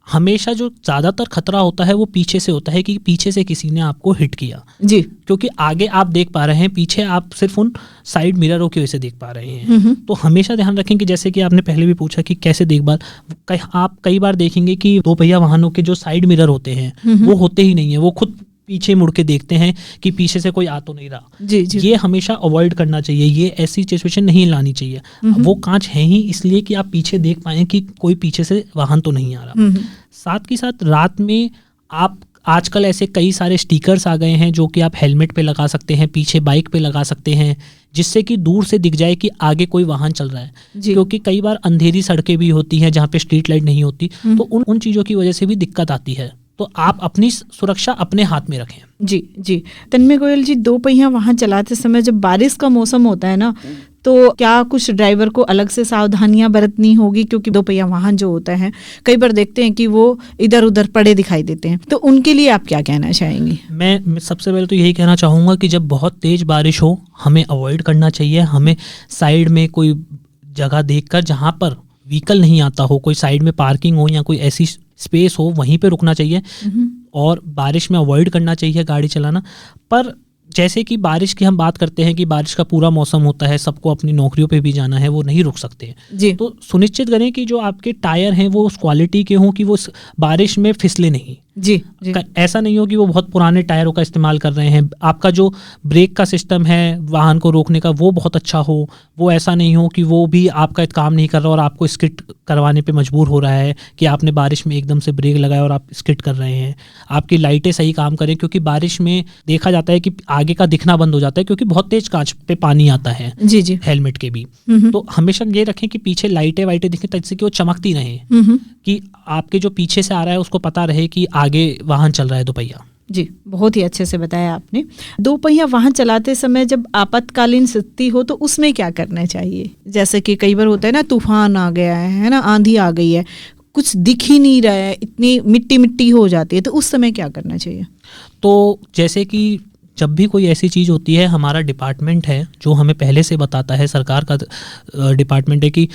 हमेशा जो ज़्यादातर खतरा होता है वो पीछे से होता है कि पीछे से किसी ने आपको हिट किया जी, क्योंकि आगे आप देख पा रहे हैं, पीछे आप सिर्फ उन साइड मिररों की वजह से देख पा रहे हैं। तो हमेशा ध्यान रखें कि जैसे कि आपने पहले भी पूछा कि कैसे देखभाल, आप कई बार देखेंगे कि 2 पहिया वाहनों के जो साइड मिरर होते हैं वो होते ही नहीं है, वो खुद पीछे मुड़ के देखते हैं कि पीछे से कोई आ तो नहीं रहा। जी, जी। ये हमेशा अवॉइड करना चाहिए, ये ऐसी सिचुएशन नहीं लानी चाहिए। वो कांच है ही इसलिए कि आप पीछे देख पाएं कि कोई पीछे से वाहन तो नहीं आ रहा। साथ ही साथ रात में आप आजकल ऐसे कई सारे स्टिकर्स आ गए हैं जो कि आप हेलमेट पे लगा सकते हैं, पीछे बाइक पे लगा सकते हैं, जिससे कि दूर से दिख जाए कि आगे कोई वाहन चल रहा है। क्योंकि कई बार अंधेरी सड़कें भी होती हैं जहाँ पे स्ट्रीट लाइट नहीं होती, तो उन चीज़ों की वजह से भी दिक्कत आती है। तो आप अपनी सुरक्षा अपने हाथ में रखें। जी जी। तन्मय गोयल जी, 2 पहिया वाहन चलाते समय जब बारिश का मौसम होता है ना, तो क्या कुछ ड्राइवर को अलग से सावधानियां बरतनी होगी, क्योंकि दोपहिया वाहन जो होता है कई बार देखते हैं कि वो इधर उधर पड़े दिखाई देते हैं, तो उनके लिए आप क्या कहना चाहेंगे? मैं सबसे पहले तो यही कहना चाहूँगा कि जब बहुत तेज़ बारिश हो हमें अवॉइड करना चाहिए। हमें साइड में कोई जगह देखकर जहाँ पर व्हीकल नहीं आता हो, कोई साइड में पार्किंग हो या कोई ऐसी स्पेस हो, वहीं पे रुकना चाहिए और बारिश में अवॉइड करना चाहिए गाड़ी चलाना। पर जैसे कि बारिश की हम बात करते हैं कि बारिश का पूरा मौसम होता है, सबको अपनी नौकरियों पे भी जाना है, वो नहीं रुक सकते जी। तो सुनिश्चित करें कि जो आपके टायर हैं वो उस क्वालिटी के हों कि वो बारिश में फिसले नहीं। जी, जी। ऐसा नहीं हो कि वो बहुत पुराने टायरों का इस्तेमाल कर रहे हैं। आपका जो ब्रेक का सिस्टम है वाहन को रोकने का वो बहुत अच्छा हो, वो ऐसा नहीं हो कि वो भी आपका काम नहीं कर रहा और आपको स्किट करवाने पे मजबूर हो रहा है कि आपने बारिश में एकदम से ब्रेक लगाया और आप स्किट कर रहे हैं। आपकी लाइटें सही काम करें, क्योंकि बारिश में देखा जाता है कि आगे का दिखना बंद हो जाता है क्योंकि बहुत तेज कांच पे पानी आता है। जी, जी। हेलमेट के भी। तो हमेशा ये रखें कि पीछे लाइटें वाइटें दिखें ताकि कि वो चमकती रहें, कि आपके जो पीछे से आ रहा है उसको पता रहे कि आगे वाहन चल रहा है दोपहिया। जी, बहुत ही अच्छे से बताया आपने। दोपहिया वाहन चलाते समय जब आपातकालीन स्थिति हो तो उसमें क्या करना चाहिए? जैसे कि कई बार होता है ना, तूफान आ गया है ना, आंधी आ गई है, कुछ दिख ही नहीं रहा है, इतनी मिट्टी मिट्टी हो जाती है, तो उस समय क्या करना चाहिए? तो जैसे कि जब भी कोई ऐसी चीज़ होती है, हमारा डिपार्टमेंट है जो हमें पहले से बताता है, सरकार का डिपार्टमेंट है कि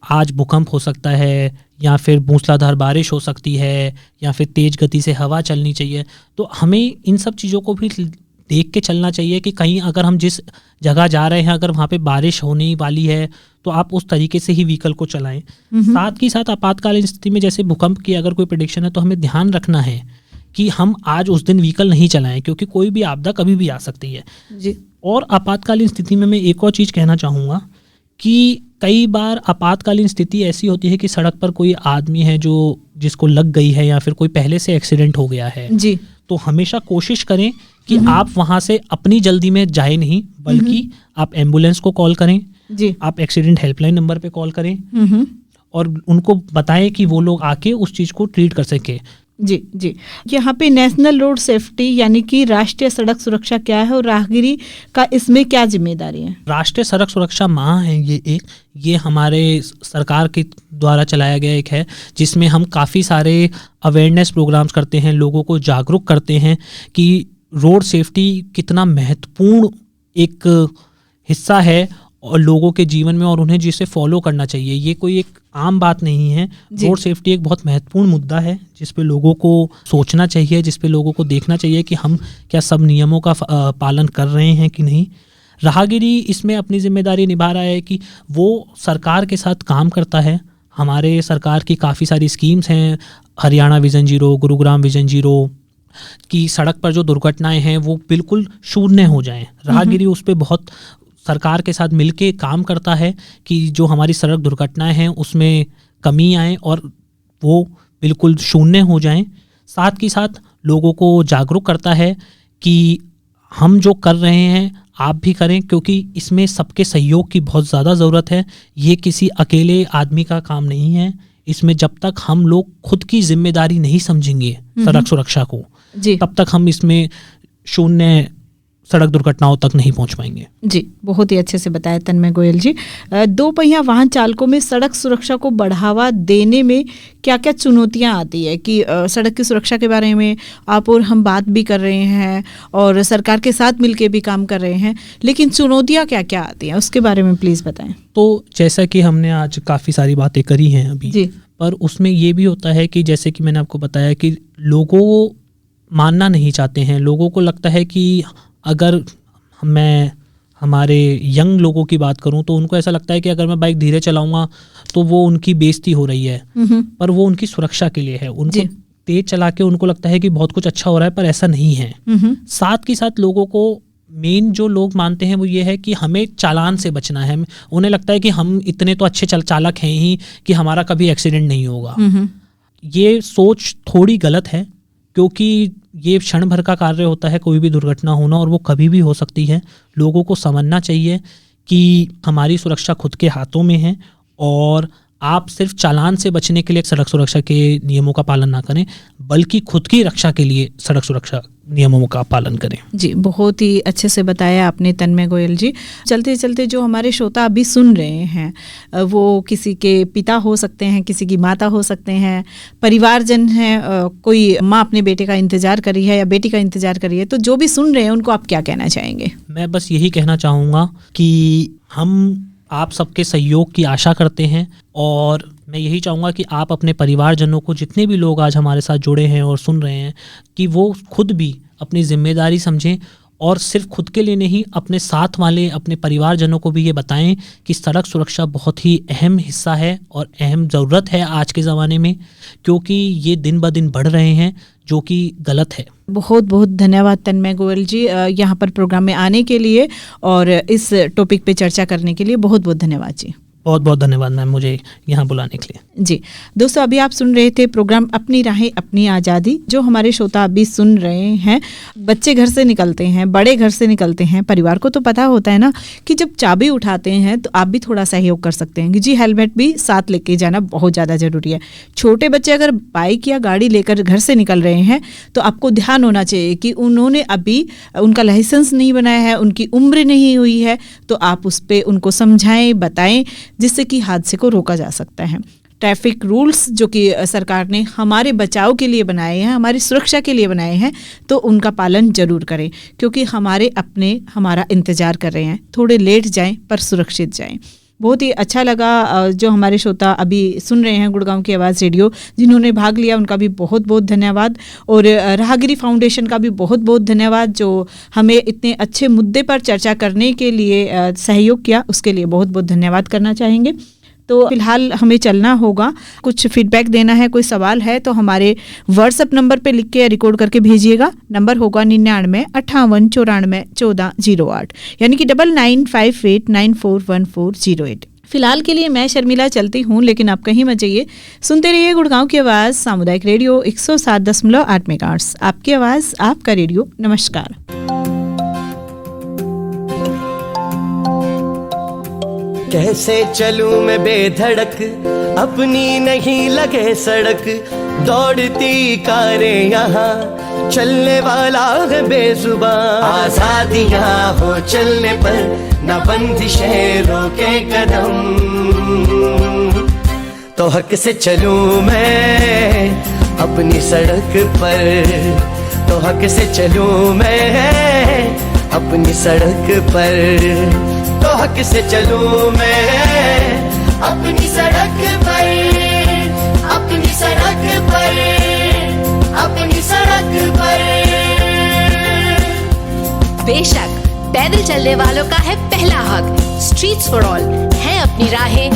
आज भूकंप हो सकता है या फिर मूसलाधार बारिश हो सकती है या फिर तेज़ गति से हवा चलनी चाहिए। तो हमें इन सब चीज़ों को भी देख के चलना चाहिए कि कहीं अगर हम जिस जगह जा रहे हैं अगर वहाँ पे बारिश होने वाली है तो आप उस तरीके से ही व्हीकल को चलाएं। साथ ही साथ आपातकालीन स्थिति में जैसे भूकंप की अगर कोई प्रेडिक्शन है तो हमें ध्यान रखना है कि हम आज उस दिन व्हीकल नहीं चलाएं, क्योंकि कोई भी आपदा कभी भी आ सकती है। जी। और आपातकालीन स्थिति में मैं एक और चीज़ कहना चाहूँगा कि कई बार आपातकालीन स्थिति ऐसी होती है कि सड़क पर कोई आदमी है जो जिसको लग गई है या फिर कोई पहले से एक्सीडेंट हो गया है। जी। तो हमेशा कोशिश करें कि आप वहाँ से अपनी जल्दी में जाए नहीं, बल्कि आप एम्बुलेंस को कॉल करें। जी। आप एक्सीडेंट हेल्पलाइन नंबर पे कॉल करें और उनको बताएं कि वो लोग आके उस चीज़ को ट्रीट कर सके। जी, जी। यहाँ पे नेशनल रोड सेफ्टी यानी कि राष्ट्रीय सड़क सुरक्षा क्या है और राहगीरी का इसमें क्या जिम्मेदारी है? राष्ट्रीय सड़क सुरक्षा माह है ये हमारे सरकार के द्वारा चलाया गया एक है, जिसमें हम काफ़ी सारे अवेयरनेस प्रोग्राम्स करते हैं, लोगों को जागरूक करते हैं कि रोड सेफ्टी कितना महत्वपूर्ण एक हिस्सा है और लोगों के जीवन में, और उन्हें जिसे फॉलो करना चाहिए। ये कोई एक आम बात नहीं है। रोड सेफ्टी एक बहुत महत्वपूर्ण मुद्दा है जिस पे लोगों को सोचना चाहिए, जिस पे लोगों को देखना चाहिए कि हम क्या सब नियमों का पालन कर रहे हैं कि नहीं। राहगीरी इसमें अपनी जिम्मेदारी निभा रहा है कि वो सरकार के साथ काम करता है। हमारे सरकार की काफ़ी सारी स्कीम्स हैं, हरियाणा विजन 0, गुरुग्राम विजन 0, की सड़क पर जो दुर्घटनाएं हैं वो बिल्कुल शून्य हो जाएं। राहगीरी उस पर बहुत सरकार के साथ मिलके काम करता है कि जो हमारी सड़क दुर्घटनाएं हैं उसमें कमी आए और वो बिल्कुल शून्य हो जाएं। साथ ही साथ लोगों को जागरूक करता है कि हम जो कर रहे हैं आप भी करें, क्योंकि इसमें सबके सहयोग की बहुत ज़्यादा ज़रूरत है। ये किसी अकेले आदमी का काम नहीं है। इसमें जब तक हम लोग खुद की जिम्मेदारी नहीं समझेंगे सड़क सुरक्षा को, तब तक हम इसमें शून्य सड़क दुर्घटनाओं तक नहीं पहुंच पाएंगे। जी, बहुत ही अच्छे से बताया तन्मय गोयल जी। दोपहिया वाहन चालकों में सड़क सुरक्षा को बढ़ावा देने में क्या क्या चुनौतियां आती है कि सड़क की सुरक्षा के बारे में आप और हम बात भी कर रहे हैं और सरकार के साथ मिलके भी काम कर रहे हैं, लेकिन चुनौतियां क्या क्या आती हैं उसके बारे में प्लीज़ बताएं। तो जैसा कि हमने आज काफ़ी सारी बातें करी हैं अभी जी, पर उसमें ये भी होता है कि जैसे कि मैंने आपको बताया कि लोगों मानना नहीं चाहते हैं। लोगों को लगता है कि अगर मैं हमारे यंग लोगों की बात करूं तो उनको ऐसा लगता है कि अगर मैं बाइक धीरे चलाऊंगा तो वो उनकी बेइज्जती हो रही है, पर वो उनकी सुरक्षा के लिए है। उनको तेज चला के उनको लगता है कि बहुत कुछ अच्छा हो रहा है, पर ऐसा नहीं है। साथ ही साथ लोगों को मेन जो लोग मानते हैं वो ये है कि हमें चालान से बचना है। उन्हें लगता है कि हम इतने तो अच्छे चालक हैं ही कि हमारा कभी एक्सीडेंट नहीं होगा। ये सोच थोड़ी गलत है, क्योंकि ये क्षण भर का कार्य होता है कोई भी दुर्घटना होना, और वो कभी भी हो सकती है। लोगों को समझना चाहिए कि हमारी सुरक्षा खुद के हाथों में है और आप सिर्फ चालान से बचने के लिए सड़क सुरक्षा के नियमों का पालन ना करें, बल्कि खुद की रक्षा के लिए सड़क सुरक्षा नियमों का पालन करें। जी, बहुत ही अच्छे से बताया आपने तन्मय गोयल जी। चलते चलते जो हमारे श्रोता अभी सुन रहे हैं वो किसी के पिता हो सकते हैं, किसी की माता हो सकते हैं, परिवारजन हैं, कोई माँ अपने बेटे का इंतजार कर रही है या बेटी का इंतजार कर रही है, तो जो भी सुन रहे हैं उनको आप क्या कहना चाहेंगे? मैं बस यही कहना चाहूँगा कि हम आप सबके सहयोग की आशा करते हैं और मैं यही चाहूँगा कि आप अपने परिवारजनों को, जितने भी लोग आज हमारे साथ जुड़े हैं और सुन रहे हैं, कि वो खुद भी अपनी जिम्मेदारी समझें और सिर्फ खुद के लिए नहीं, अपने साथ वाले अपने परिवारजनों को भी ये बताएं कि सड़क सुरक्षा बहुत ही अहम हिस्सा है और अहम ज़रूरत है आज के ज़माने में, क्योंकि ये दिन ब दिन बढ़ रहे हैं, जो कि गलत है। बहुत बहुत धन्यवाद तन्मय गोयल जी, यहाँ पर प्रोग्राम में आने के लिए और इस टॉपिक पे चर्चा करने के लिए बहुत बहुत धन्यवाद जी। बहुत बहुत धन्यवाद मैम मुझे यहाँ बुलाने के लिए। जी दोस्तों, अभी आप सुन रहे थे प्रोग्राम अपनी राहें अपनी आज़ादी। जो हमारे श्रोता अभी सुन रहे हैं, बच्चे घर से निकलते हैं, बड़े घर से निकलते हैं, परिवार को तो पता होता है ना कि जब चाबी उठाते हैं तो आप भी थोड़ा सहयोग कर सकते हैं कि जी हेलमेट भी साथ लेके जाना बहुत ज़्यादा ज़रूरी है। छोटे बच्चे अगर बाइक या गाड़ी लेकर घर से निकल रहे हैं तो आपको ध्यान होना चाहिए कि उन्होंने अभी उनका लाइसेंस नहीं बनाया है, उनकी उम्र नहीं हुई है, तो आप उस पर उनको समझाएं, बताएं, जिससे कि हादसे को रोका जा सकता है। ट्रैफिक रूल्स जो कि सरकार ने हमारे बचाव के लिए बनाए हैं, हमारी सुरक्षा के लिए बनाए हैं, तो उनका पालन जरूर करें, क्योंकि हमारे अपने हमारा इंतज़ार कर रहे हैं। थोड़े लेट जाएं पर सुरक्षित जाएं। बहुत ही अच्छा लगा जो हमारे श्रोता अभी सुन रहे हैं गुड़गांव की आवाज़ रेडियो, जिन्होंने भाग लिया उनका भी बहुत बहुत धन्यवाद, और राहगिरी फाउंडेशन का भी बहुत बहुत धन्यवाद जो हमें इतने अच्छे मुद्दे पर चर्चा करने के लिए सहयोग किया, उसके लिए बहुत बहुत धन्यवाद करना चाहेंगे। तो फिलहाल हमें चलना होगा, कुछ फीडबैक देना है, कोई सवाल है तो हमारे व्हाट्सएप नंबर पे लिख के रिकॉर्ड करके भेजिएगा। नंबर होगा 9958941408, यानी कि 9958941408। फिलहाल के लिए मैं शर्मिला चलती हूँ, लेकिन आप कहीं मत जाइए, सुनते रहिए गुड़गांव की आवाज़ सामुदायिक रेडियो 107.8 मेगाहर्ट्ज़। आपकी आवाज़, आपका रेडियो। नमस्कार। कैसे चलूं मैं बेधड़क, अपनी नहीं लगे सड़क, दौड़ती कारें यहाँ, चलने वाला है बेजुबान। आजादियाँ हो चलने पर, न बंदिशें रोके कदम, तो हक से चलूं मैं अपनी सड़क पर, तो हक से चलूं मैं अपनी सड़क पर, तो हक से चलूं मैं अपनी सड़क पर, अपनी सड़क पर, अपनी सड़क पर। बेशक पैदल चलने वालों का है पहला हक, स्ट्रीट्स फॉर ऑल, है अपनी राहें,